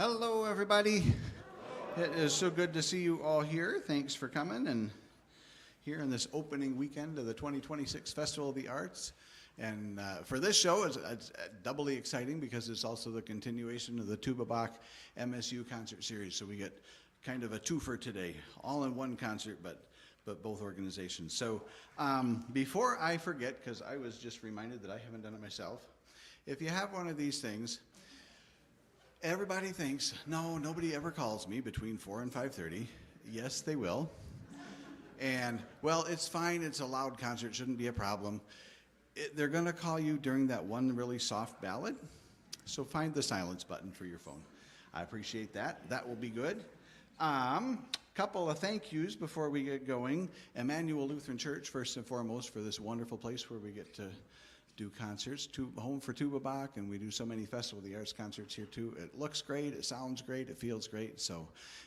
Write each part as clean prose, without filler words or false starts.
Hello, everybody. It is so good to see you all here. Thanks for coming and here in this opening weekend of the 2026 Festival of the Arts. And for this show, it's doubly exciting because it's also the continuation of the Tuba Bach MSU concert series. So we get kind of a twofer today, all in one concert, but both organizations. So before I forget, because I was just reminded that I haven't done it myself, if you have one of these things, everybody thinks, no, nobody ever calls me between 4 and 5:30. Yes, they will. And, well, it's fine. It's a loud concert. Shouldn't be a problem. They're going to call you during that one really soft ballad. So find the silence button for your phone. I appreciate that. That will be good. Couple of thank yous before we get going. Emmanuel Lutheran Church, first and foremost, for this wonderful place where we get to do concerts, home for Tuba Bach, and we do so many Festival of the Arts concerts here too. It looks great, it sounds great, it feels great, so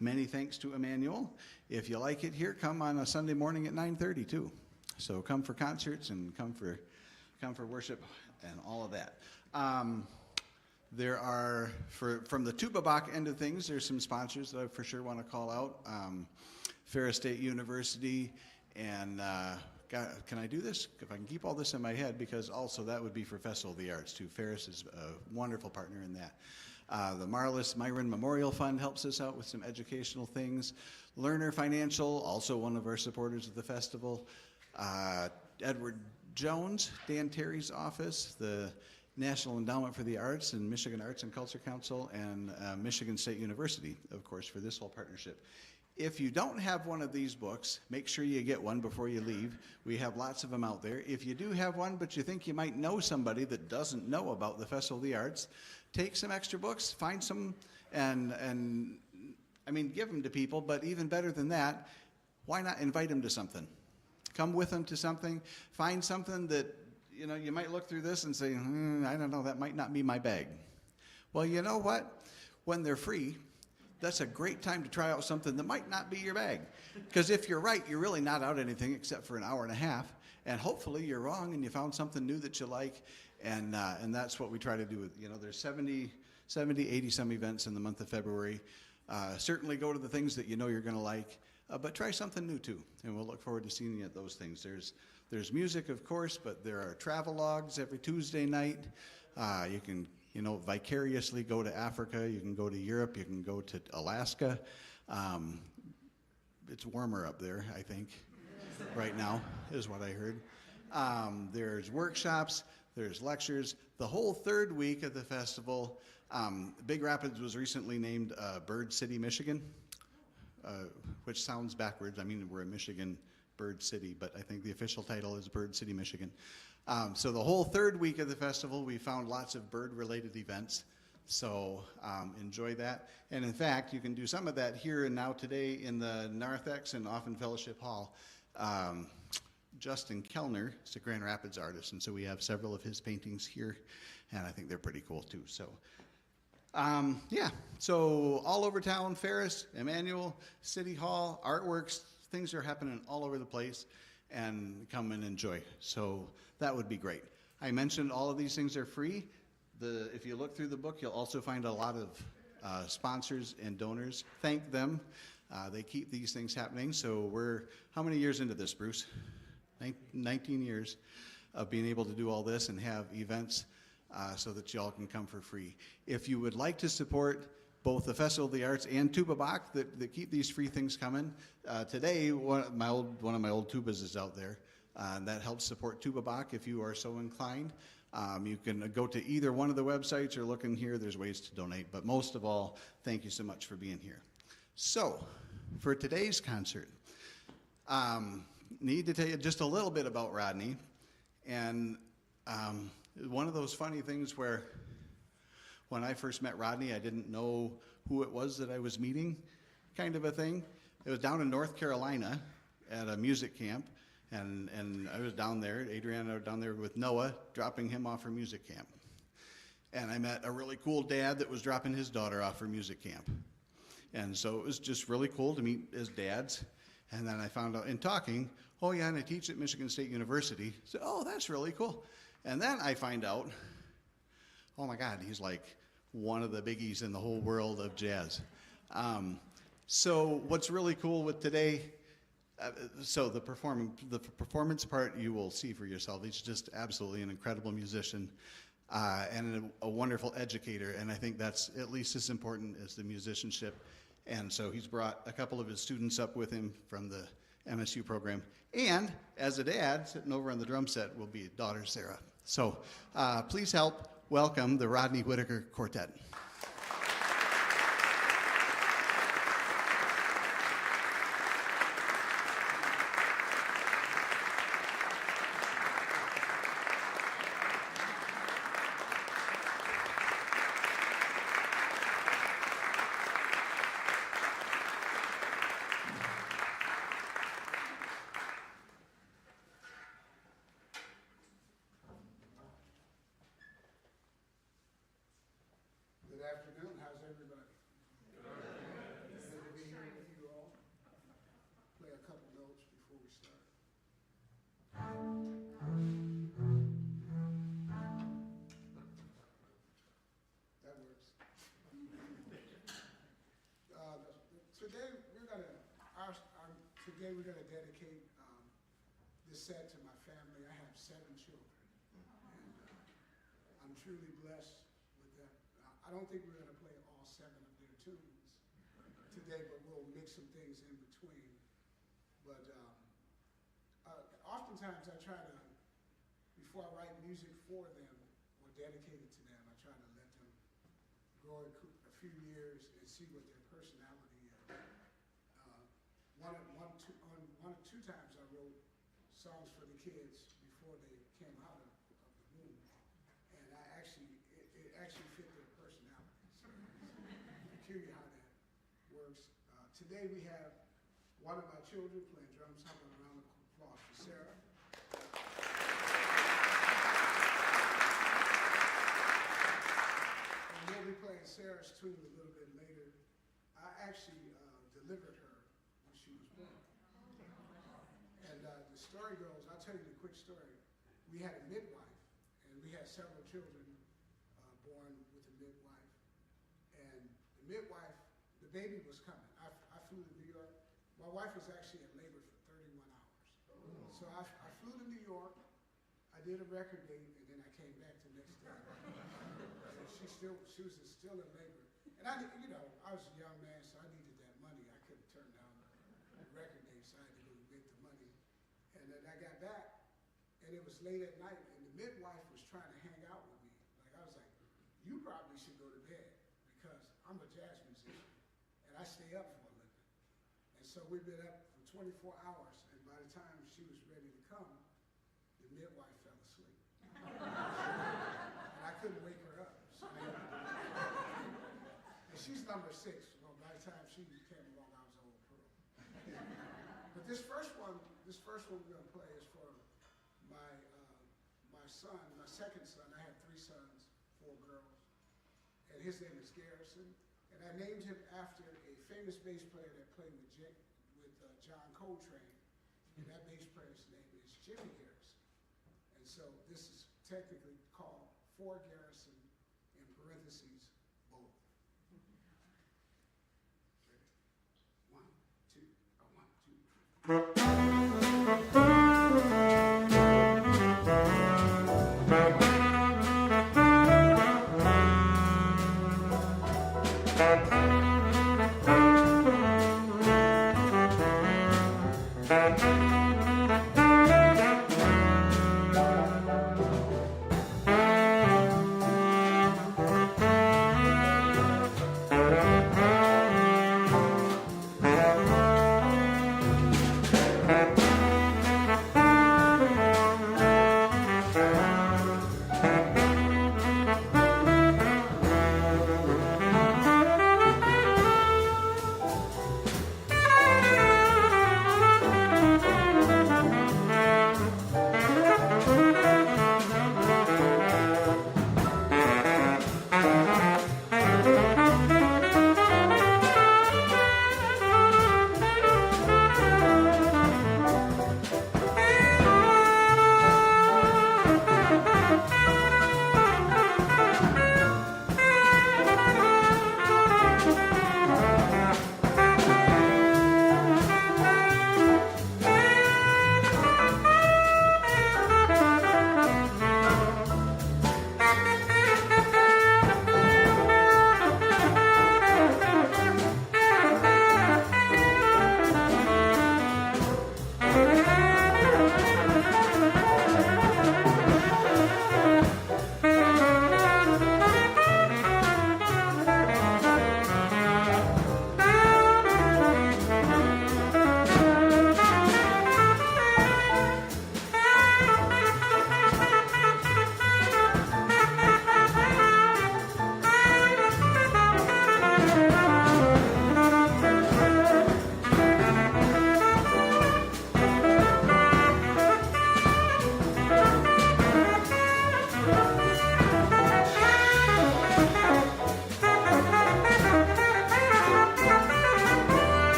many thanks to Emmanuel. If you like it here, come on a Sunday morning at 9:30 too. So come for concerts and come for worship and all of that. There are, from the Tuba Bach end of things, there's some sponsors that I for sure want to call out. Ferris State University and can I do this? If I can keep all this in my head, because also that would be for Festival of the Arts too. Ferris is a wonderful partner in that. The Marlis Myron Memorial Fund helps us out with some educational things. Lerner Financial, also one of our supporters of the festival. Edward Jones, Dan Terry's office, the National Endowment for the Arts and Michigan Arts and Culture Council, and Michigan State University, of course, for this whole partnership. If you don't have one of these books, make sure you get one before you leave. We have lots of them out there. If you do have one, but you think you might know somebody that doesn't know about the Festival of the Arts, take some extra books, find some, and I mean, give them to people, but even better than that, why not invite them to something? Come with them to something. Find something that, you know, you might look through this and say, I don't know, that might not be my bag. Well, you know what? When they're free, that's a great time to try out something that might not be your bag. Because if you're right, you're really not out anything except for an hour and a half. And hopefully you're wrong and you found something new that you like. And that's what we try to do with, you know, there's 70, 80 some events in the month of February. Certainly go to the things that you know you're going to like. But try something new too. And we'll look forward to seeing you at those things. There's music, of course, but there are travelogues every Tuesday night. You can, you know, vicariously go to Africa, you can go to Europe, you can go to Alaska. It's warmer up there, I think, right now, is what I heard. There's workshops, there's lectures. The whole third week of the festival, Big Rapids was recently named Bird City, Michigan, which sounds backwards. I mean, we're a Michigan Bird City, but I think the official title is Bird City, Michigan. So the whole third week of the festival, we found lots of bird-related events. So enjoy that. And in fact, you can do some of that here and now today in the Narthex and Offen Fellowship Hall. Justin Kellner is a Grand Rapids artist, and so we have several of his paintings here, and I think they're pretty cool too. So yeah, so all over town, Ferris, Emmanuel, City Hall, artworks, things are happening all over the place, and come and enjoy. So that would be great. I mentioned all of these things are free. If you look through the book, you'll also find a lot of sponsors and donors. Thank them. They keep these things happening. So we're, how many years into this, Bruce? 19 years of being able to do all this and have events so that y'all can come for free. If you would like to support both the Festival of the Arts and Tuba Bach that keep these free things coming. Today, one of my old tubas is out there. That helps support Tuba Bach if you are so inclined. You can go to either one of the websites or look in here. There's ways to donate. But most of all, thank you so much for being here. So, for today's concert, need to tell you just a little bit about Rodney. And one of those funny things where when I first met Rodney, I didn't know who it was that I was meeting, kind of a thing. It was down in North Carolina at a music camp, and I was down there, Adriana and I were down there with Noah, dropping him off for music camp. And I met a really cool dad that was dropping his daughter off for music camp. And so it was just really cool to meet his dads. And then I found out in talking, oh yeah, and I teach at Michigan State University. So, oh, that's really cool. And then I find out, oh my God, he's like one of the biggies in the whole world of jazz. So what's really cool with today, so the performance part you will see for yourself. He's just absolutely an incredible musician and a wonderful educator, and I think that's at least as important as the musicianship. And so he's brought a couple of his students up with him from the MSU program. And as a dad, sitting over on the drum set will be daughter Sarah. So please help welcome the Rodney Whitaker Quartet. Today we're going to dedicate this set to my family. I have 7 children, and I'm truly blessed with that. I don't think we're going to play all 7 of their tunes today, but we'll mix some things in between. But oftentimes I try to, before I write music for them or dedicate it to them, I try to let them grow a few years and see what their personality is. One or two times I wrote songs for the kids before they came out of the womb, and it actually fit their personality. So it's peculiar how that works. Today we have one of my children playing drums. How about a round of applause for Sarah? And we'll be playing Sarah's tune a little bit later. I actually delivered her when she was born. And the story goes, I'll tell you the quick story. We had a midwife, and we had several children born with a midwife. And the midwife, the baby was coming. I flew to New York. My wife was actually in labor for 31 hours. So I flew to New York. I did a record date, and then I came back the next day. And she was still in labor. And I was a young man, so I needed that money. I couldn't turn down the record date, so I had to go get the money. And then I got back, and it was late at night, and the midwife was trying to hang out with me. Like, I was like, you probably should go to bed, because I'm a jazz musician, and I stay up for a living. And so we've been up for 24 hours, and by the time she was ready to come, the midwife fell asleep. And I couldn't wake her up. So and she's number 6. Well, by the time she came along, I was an old pearl. But this first one we're going to play is for my son, my second son. I have 3 sons, 4 girls, and his name is Garrison. And I named him after a famous bass player that played with John Coltrane, and that bass player's name is Jimmy Garrison. And so this is technically called For Garrison, in parentheses, both. Ready? 1, 2, 1, 2.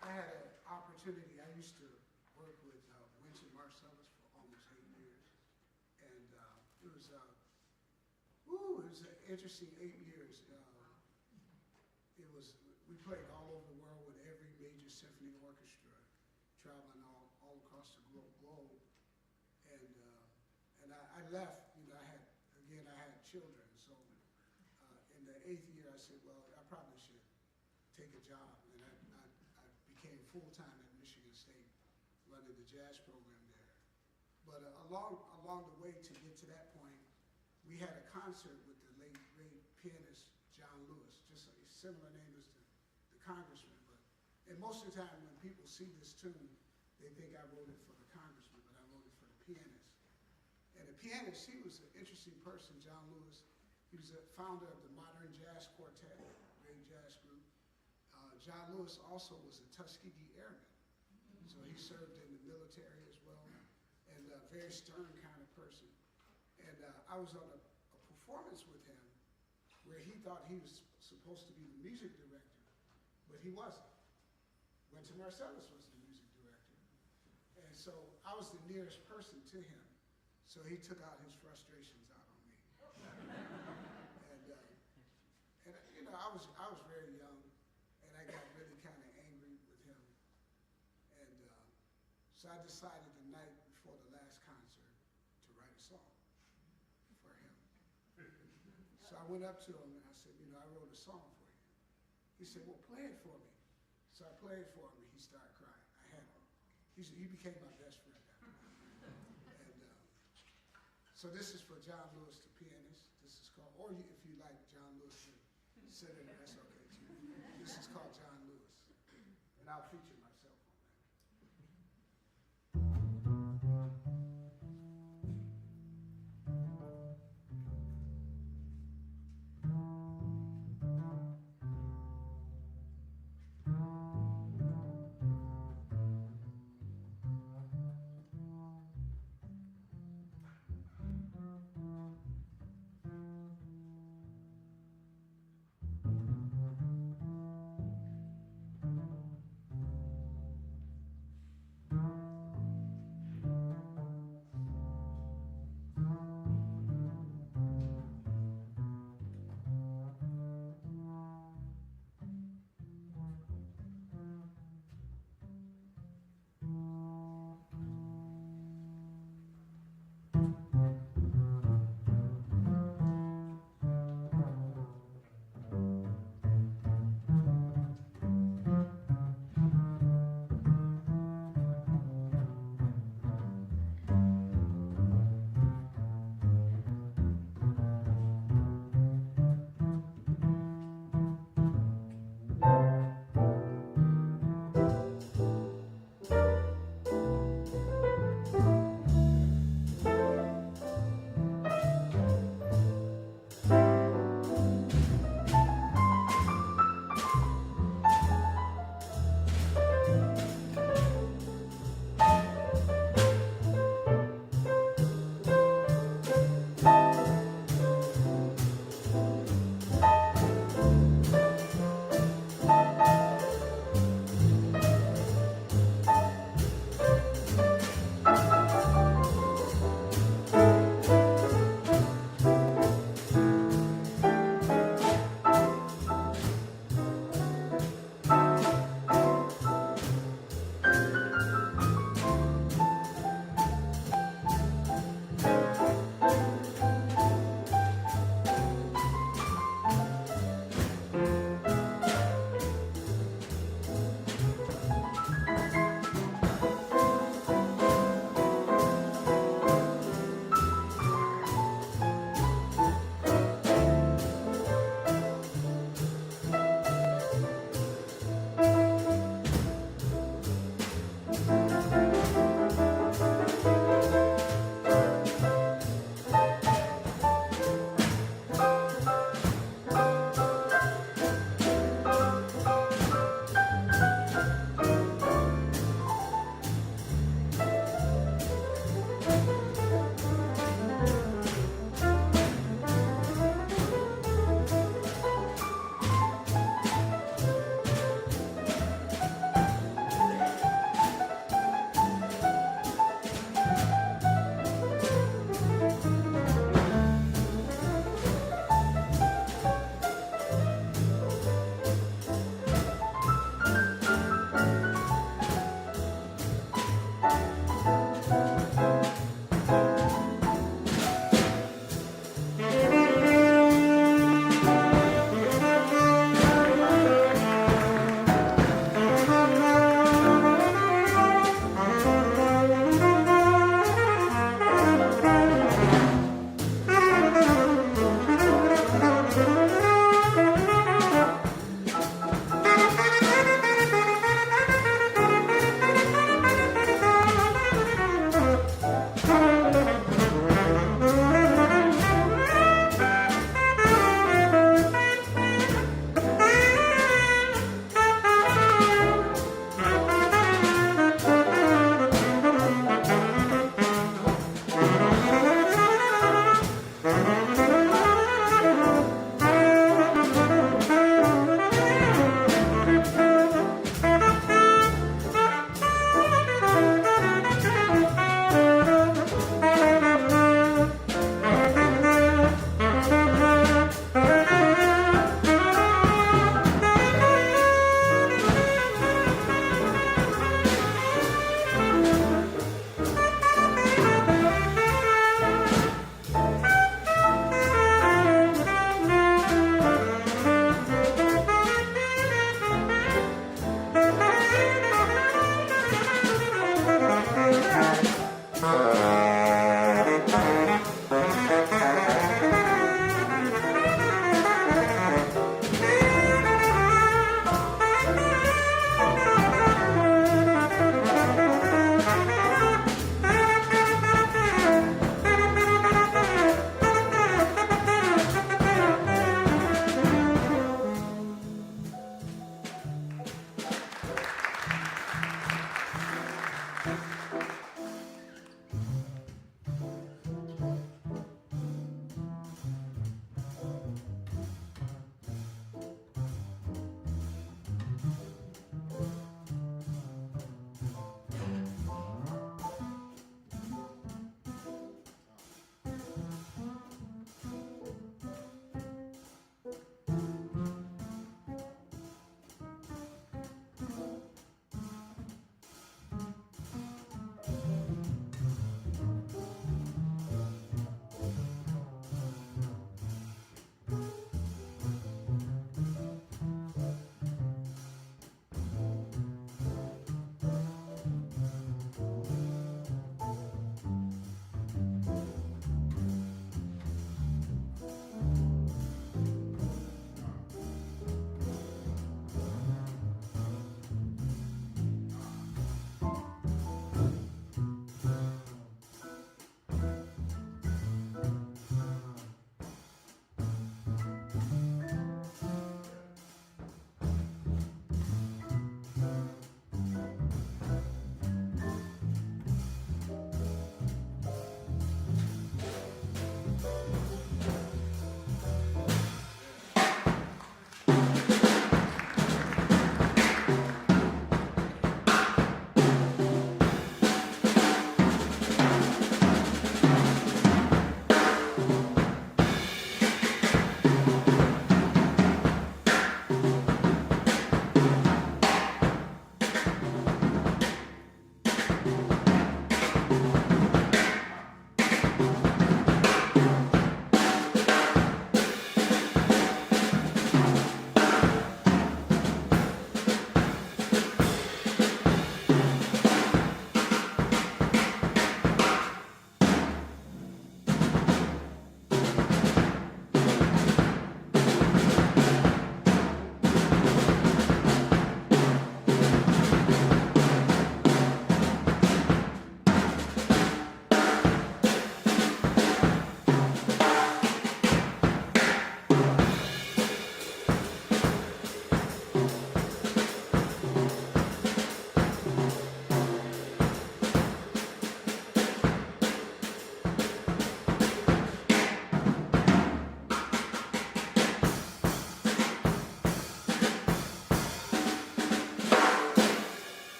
I had an opportunity. I used to work with Winston Marsalis for almost 8 years, and it was an interesting 8 years. We played all over the world with every major symphony orchestra, traveling all across the globe. And I left. You know, I had children, so in the 8th year, I said, well, I probably should take a job, and I became full-time at Michigan State, running the jazz program there. But along the way to get to that point, we had a concert with the late great pianist John Lewis, just a similar name as the congressman. And most of the time when people see this tune, they think I wrote it for the congressman, but I wrote it for the pianist. And the pianist, he was an interesting person, John Lewis. He was a founder of the Modern Jazz Quartet, great jazz group. John Lewis also was a Tuskegee Airman, so he served in the military as well, and a very stern kind of person. And I was on a performance with him where he thought he was supposed to be the music director, but he wasn't. Winston Marsalis was the music director. And so I was the nearest person to him, so he took out his frustrations out on me. And you know, I was very young, and I got really kind of angry with him. And so I decided the night before the last concert to write a song for him. So I went up to him and I said, you know, I wrote a song for you. He said, well, play it for me. So I played for him and he started crying. I had him. He became my best friend after that. And so this is for John Lewis, the pianist. This is called, or if you like John Lewis, the senator, that's okay too. This is called John Lewis. And I'll feature myself on that.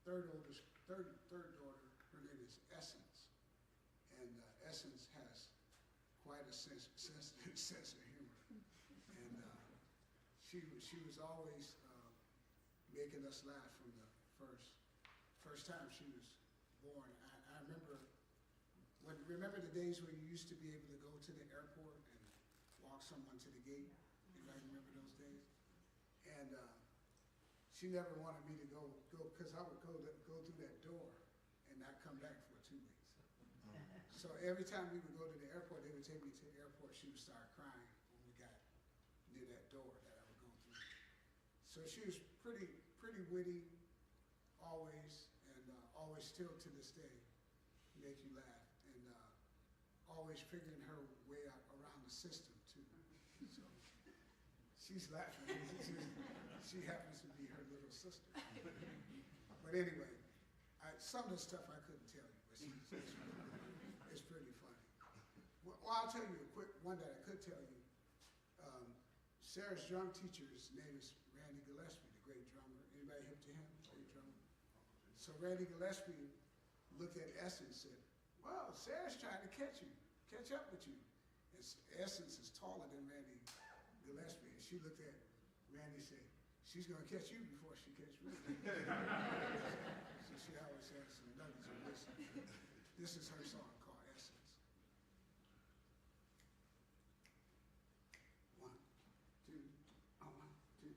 third daughter, her name is Essence. And Essence has quite a sense of humor. And she was always making us laugh from the first time she was born. I remember the days when you used to be able to go to the airport and walk someone to the gate. Anybody remember those days? And she never wanted me to go because I would go through that door and not come back for 2 weeks. So every time we would go to the airport, they would take me to the airport. She would start crying when we got near that door that I would go through. So she was pretty witty, always, and always still to this day make you laugh, and always figuring her way out around the system too. So she's laughing. She happens to be her little sister. But anyway, some of the stuff I couldn't tell you, but it's pretty funny. Well, I'll tell you a quick one that I could tell you. Sarah's drum teacher's name is Randy Gillespie, the great drummer. Anybody hip to him? Great drummer. So Randy Gillespie looked at Essence and said, "Well, Sarah's trying to catch up with you." And Essence is taller than Randy Gillespie, and she looked at Randy and said, "She's going to catch you before she catches me." So she always has some nuggets of wisdom. This is her song called Essence. 1, 2, 1, 2.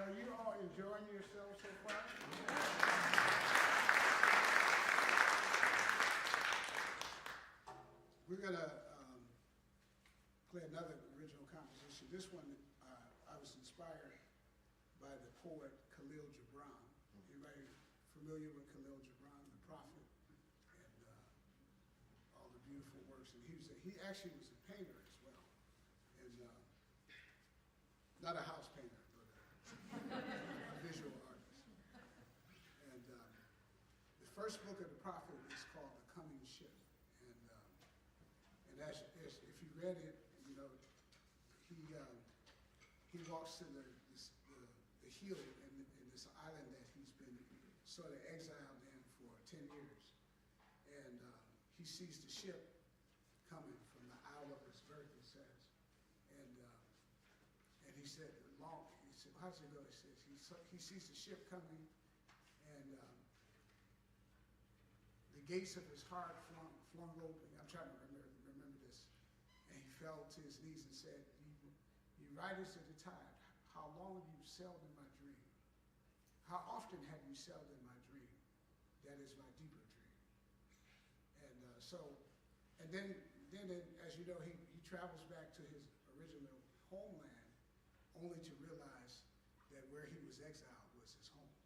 So you all enjoying yourselves so far? We're going to play another original composition. This one, I was inspired by the poet Khalil Gibran. Anybody familiar with Khalil Gibran, the prophet, and all the beautiful works? And he actually was a painter as well, and not a house painter, but a visual artist. And the first book of the prophet is called The Coming Ship. And if you read it, you know, he walks to the hill in this island that he's been sort of exiled in for 10 years. And he sees the ship coming from the isle of his birth, it says. And he said, how's it go? He says, he sees the ship coming, and the gates of his heart flung open. I'm trying to remember this. And he fell to his knees and said, "You riders of the tide, how long have you sailed in my dream? How often have you sailed in my dream? That is my deeper dream." And then as you know, he travels back to his original homeland, only to realize that where he was exiled was his home.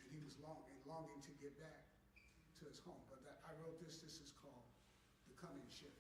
And he was longing to get back to his home. But I wrote this is called The Coming Ship.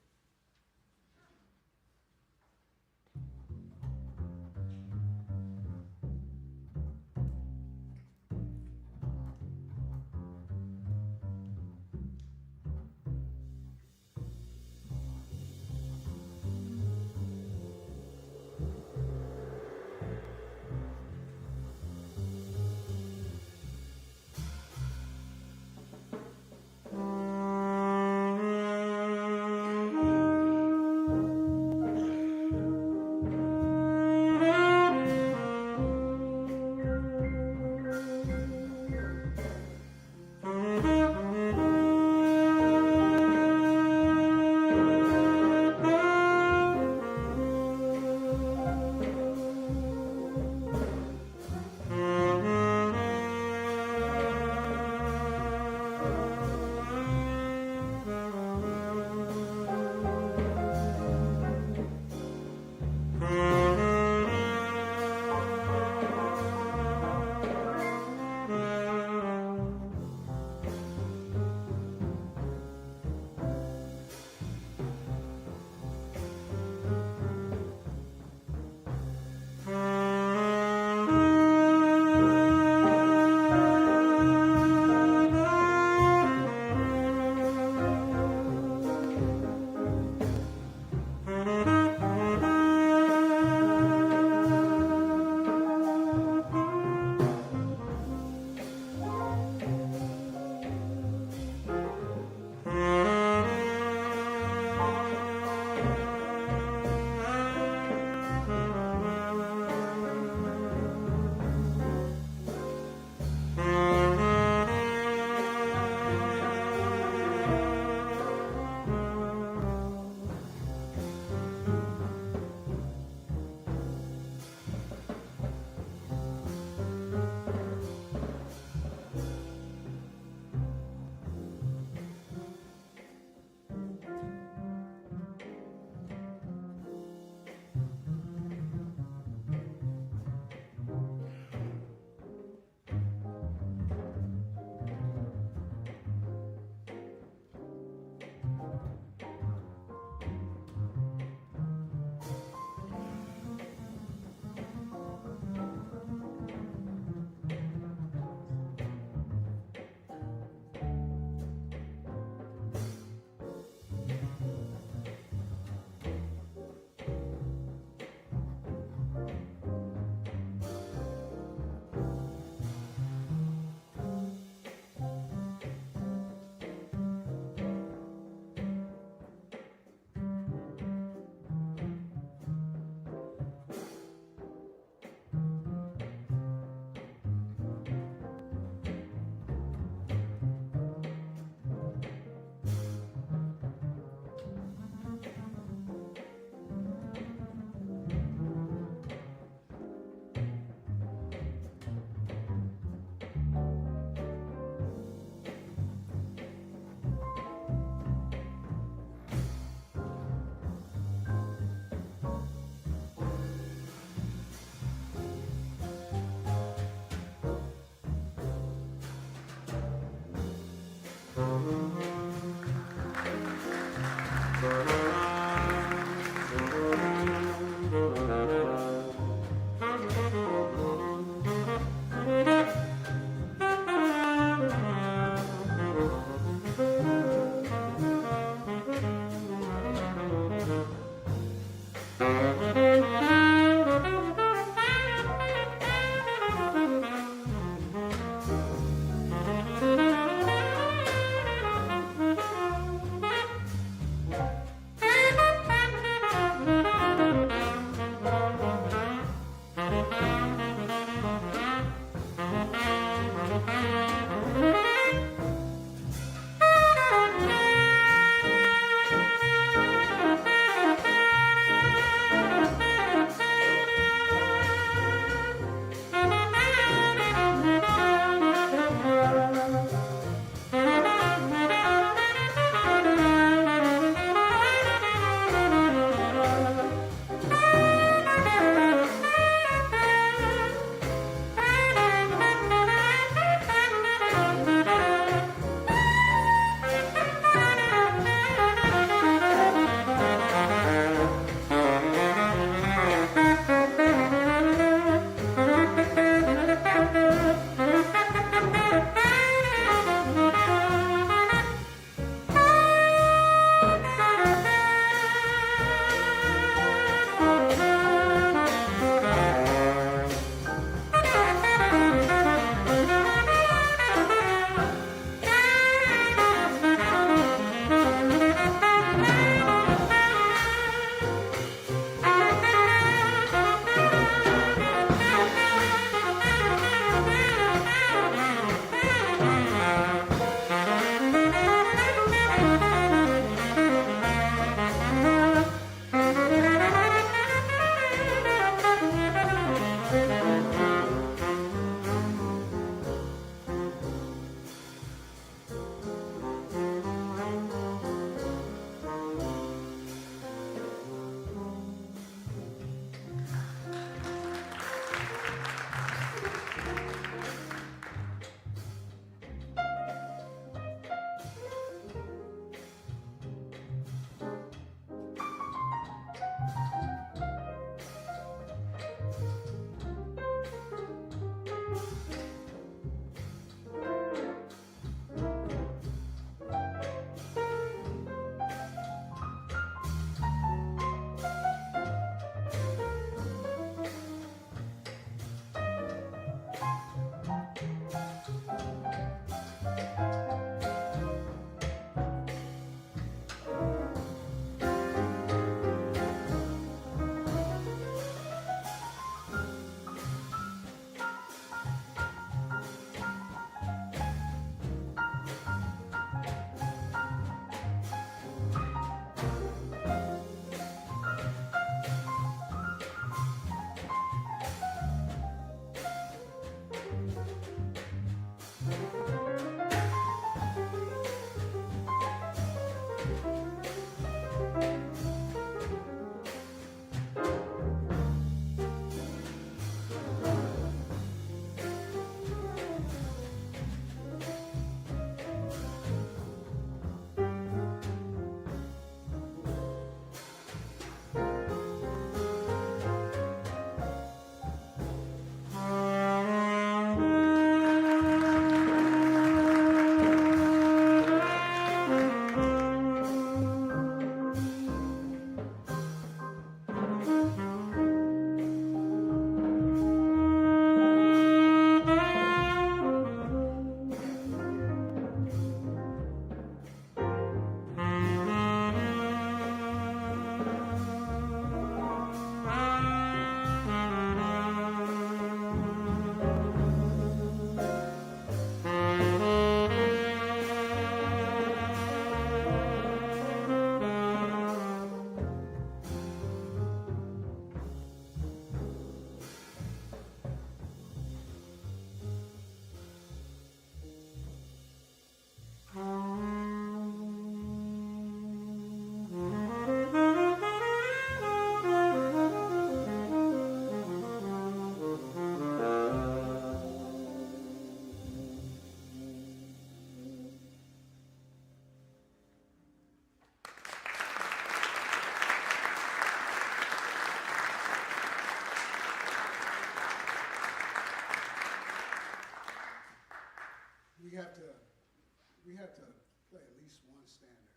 we have to play at least one standard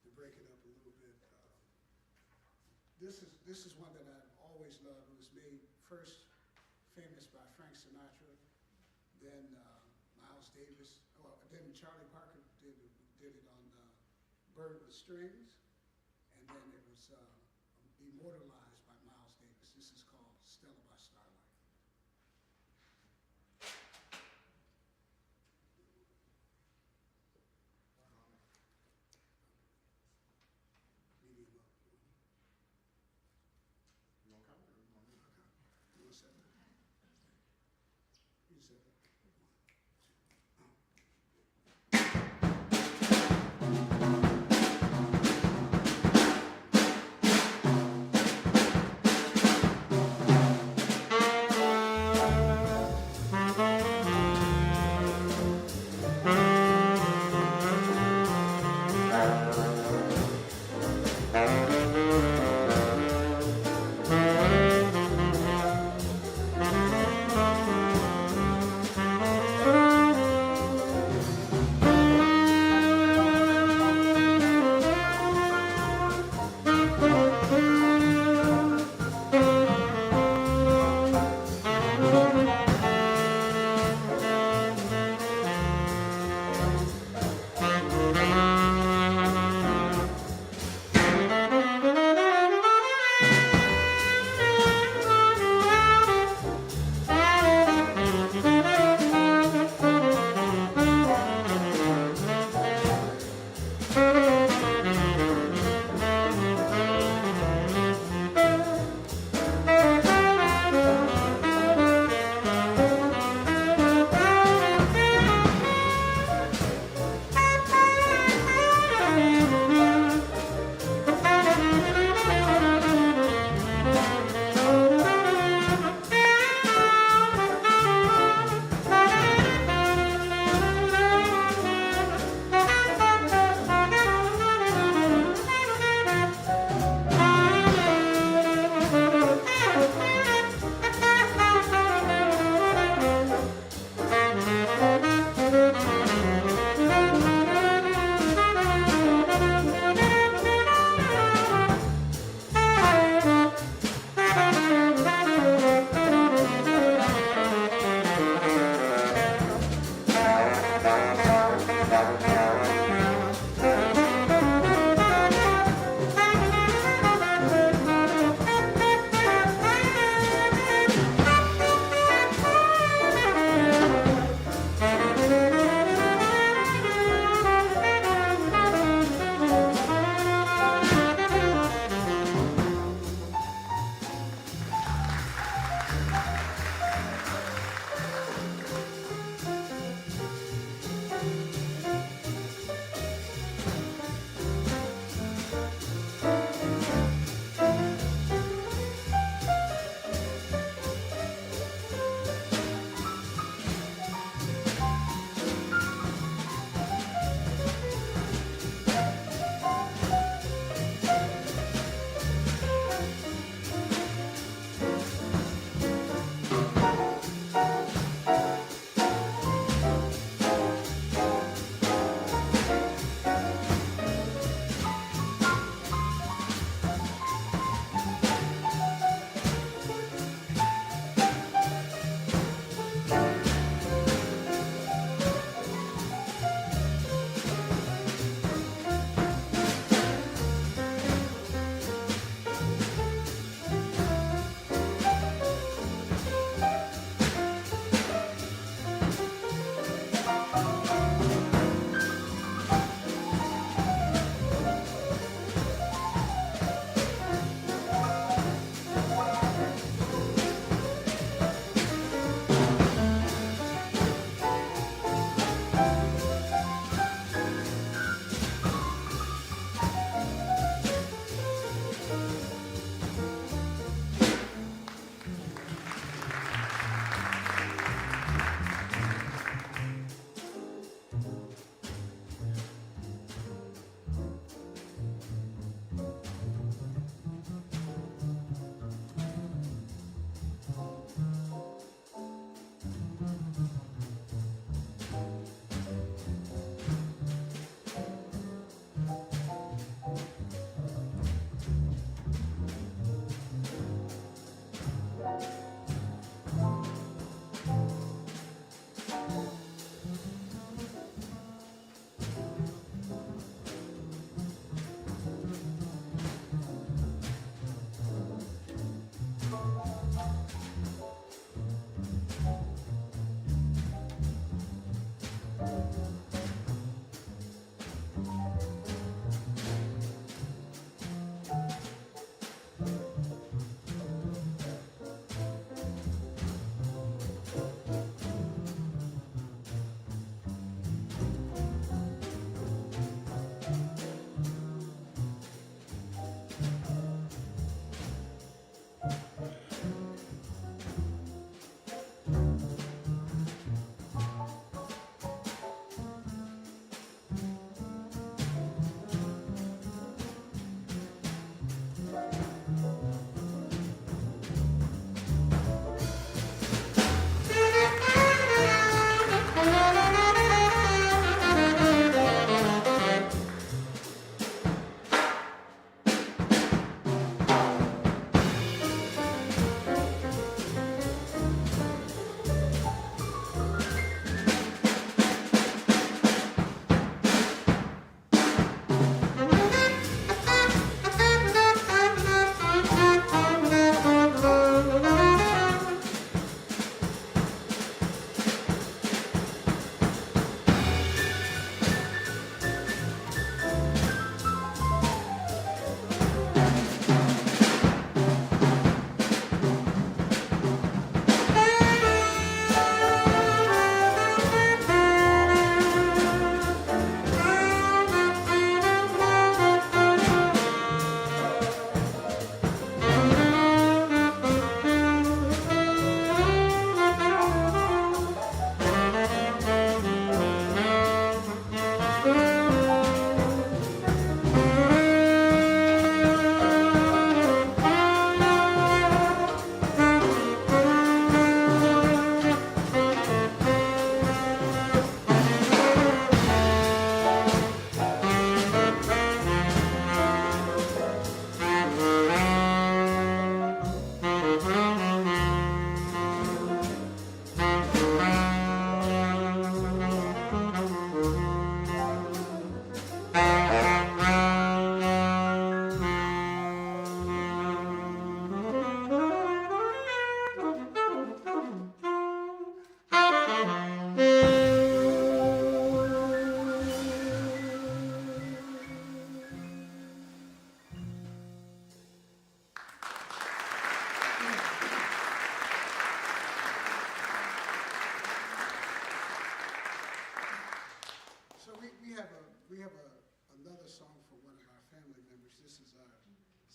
to break it up a little bit. This is one that I've always loved. It was made first famous by Frank Sinatra, then Miles Davis, then Charlie Parker did it on Bird with Strings, and then it was immortalized by Miles Davis. This is called Stella by Starlight. Medium up. You want to come or you want me to come? You want to set it? You set it.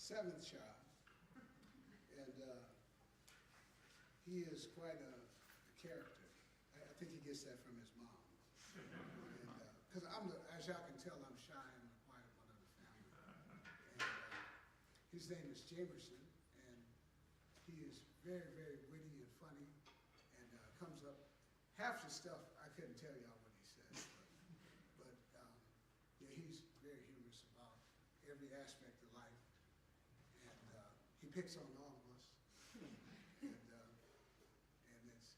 seventh child, and he is quite a character. I think he gets that from his mom. Because as y'all can tell, I'm shy and the quiet one of the family. And his name is Jamerson, and he is very, very witty and funny, and comes up. Half the stuff I couldn't tell y'all what he says, but yeah, he's very humorous about every aspect of life, and he picks on all of us, and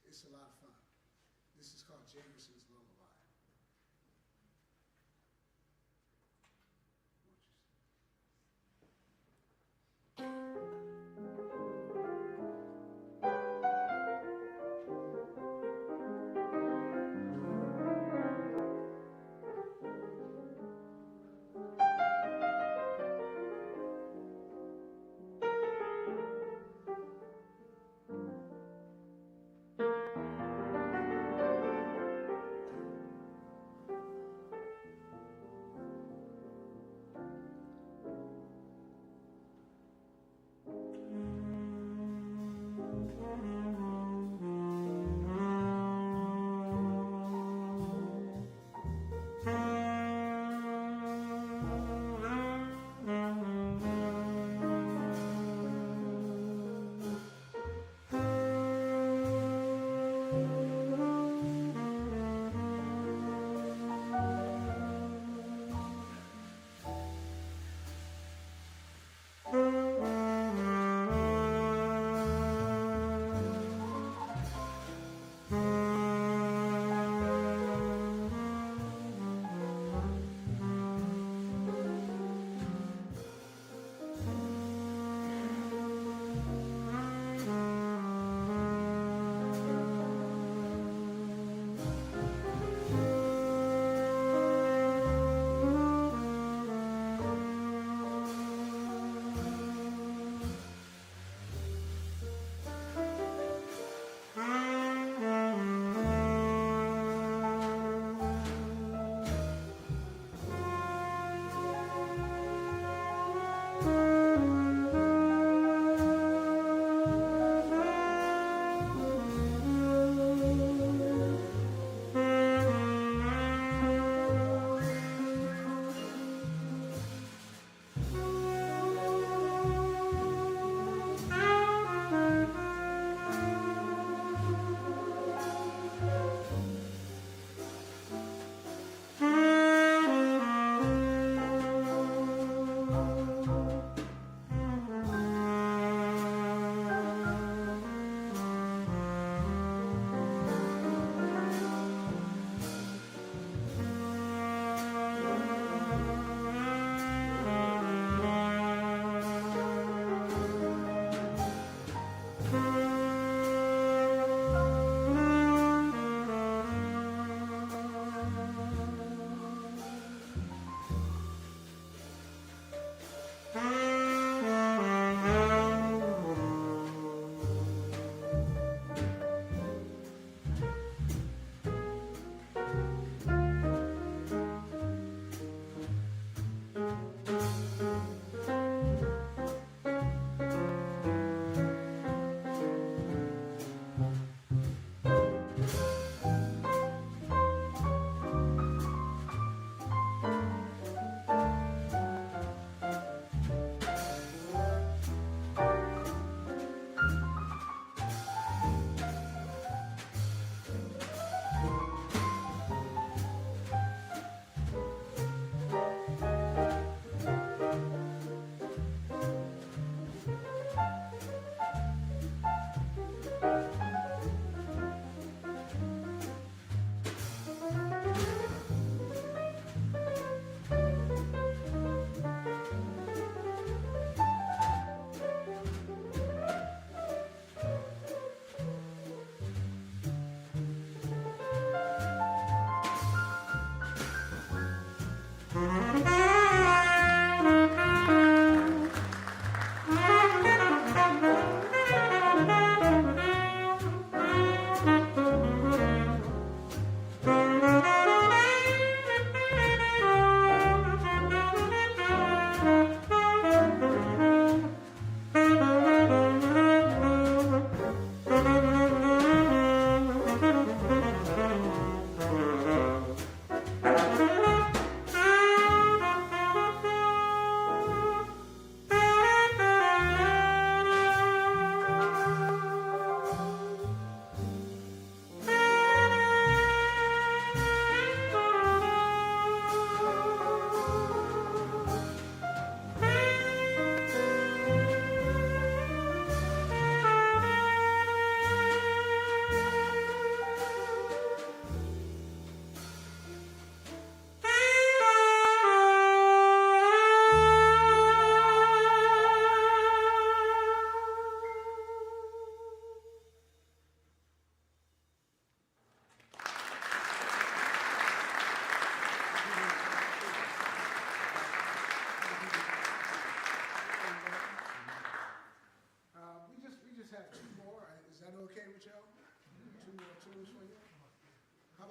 it's a lot of fun. This is called Jamerson's Lullaby.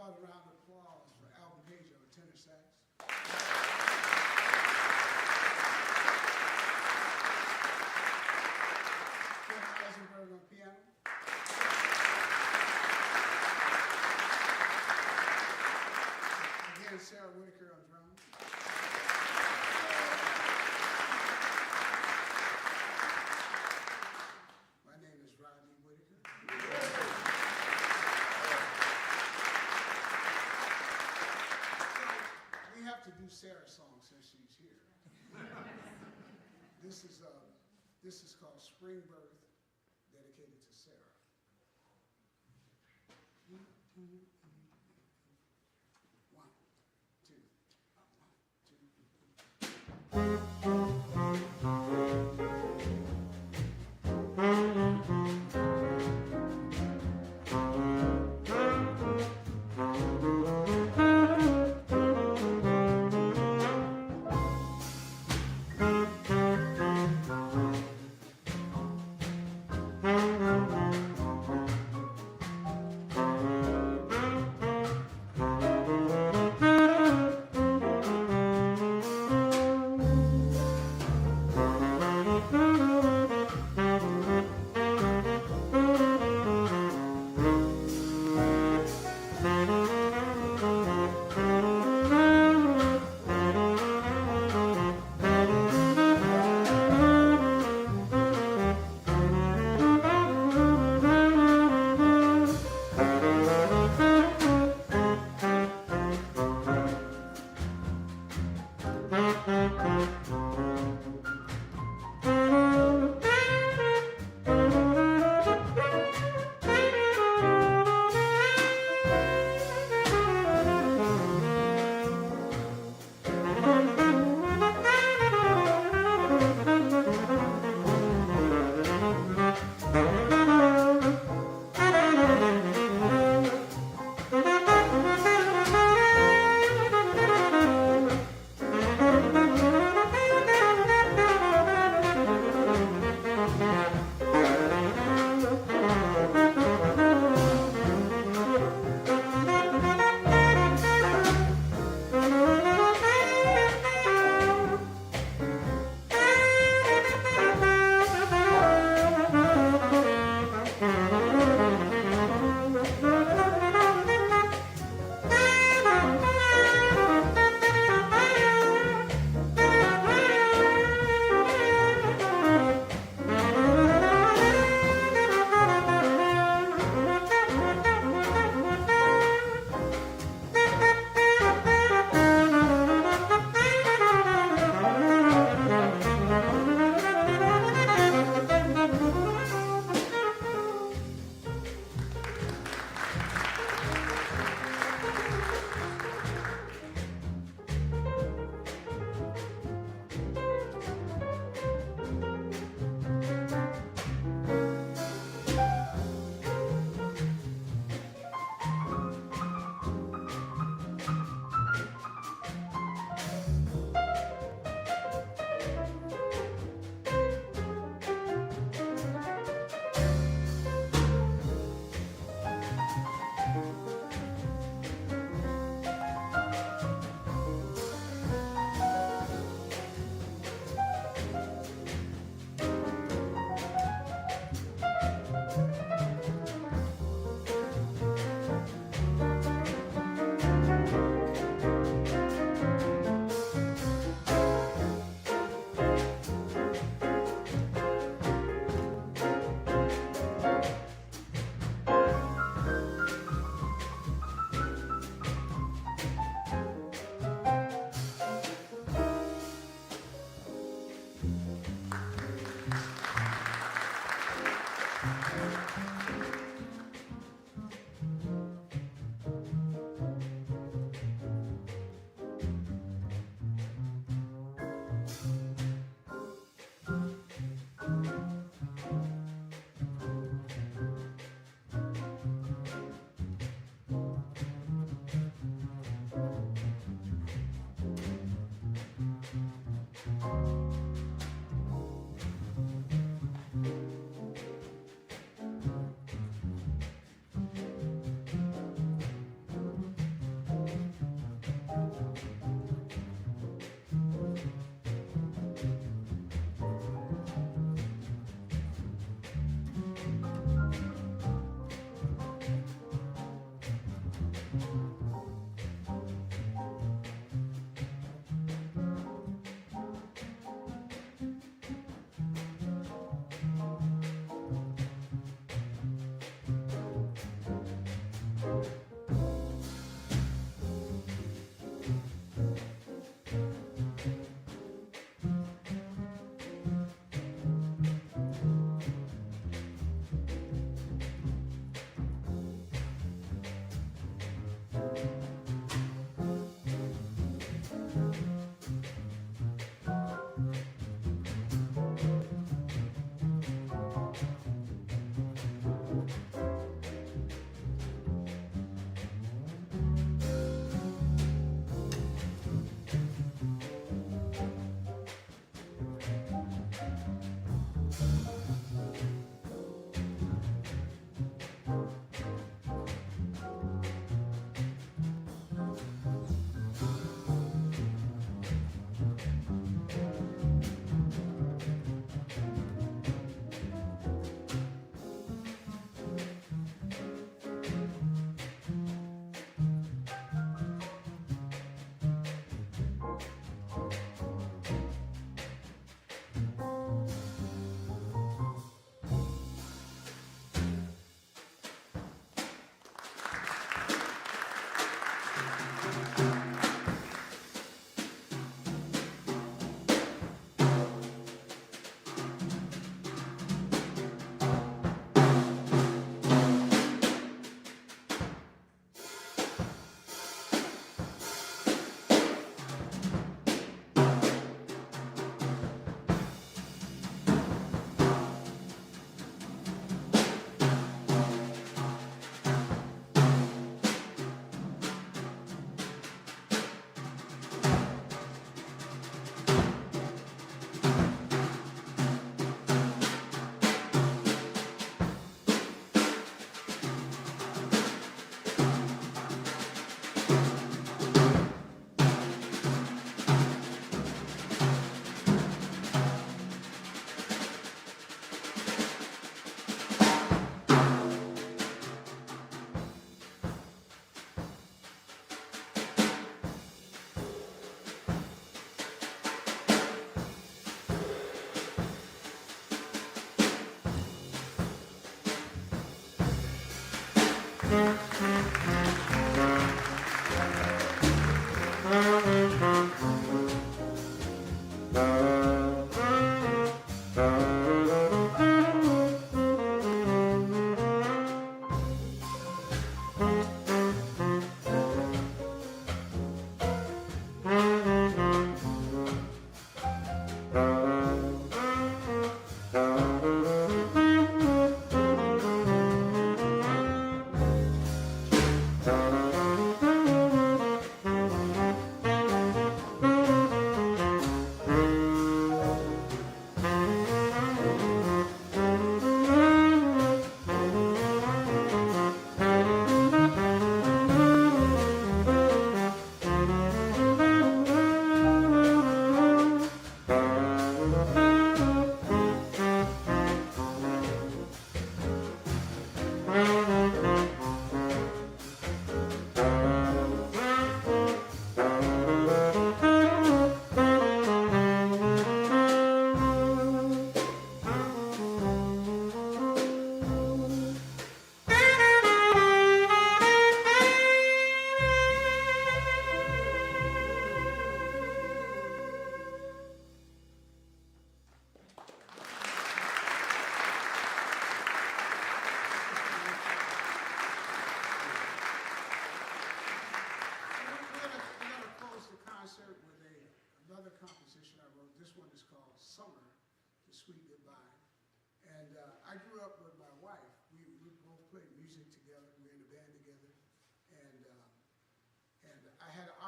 y'all a round of applause for Alvin Page on tenor sax. Kevin Eisenberg on piano. Again, Sarah Whitaker on drums. My name is Rodney Whitaker. We have to do Sarah's song since she's here. This is called Spring Birth, dedicated to Sarah. One, two,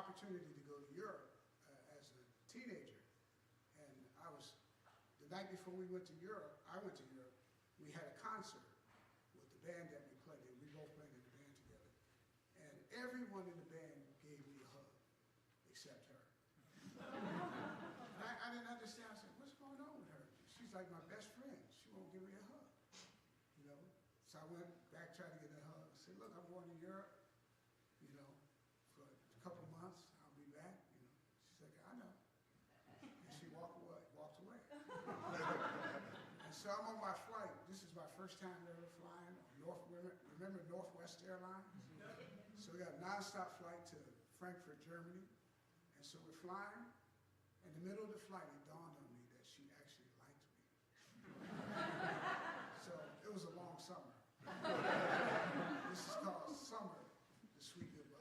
opportunity to go to Europe as a teenager. And the night before we went to Europe, I went to Europe, we had a concert with the band that we played in. We both played in the band together. And everyone in the band gave me a hug, except her. And I didn't understand. I said, what's going on with her? She's like my best friend. She won't give me a hug. You know? So I went back, tried to get a hug. I said, look, I'm going to Europe. You know, So I'm on my flight. This is my first time ever flying on remember Northwest Airlines? So we got a nonstop flight to Frankfurt, Germany. And so we're flying. In the middle of the flight, it dawned on me that she actually liked me. So it was a long summer. This is called Summer, the Sweet Goodbye.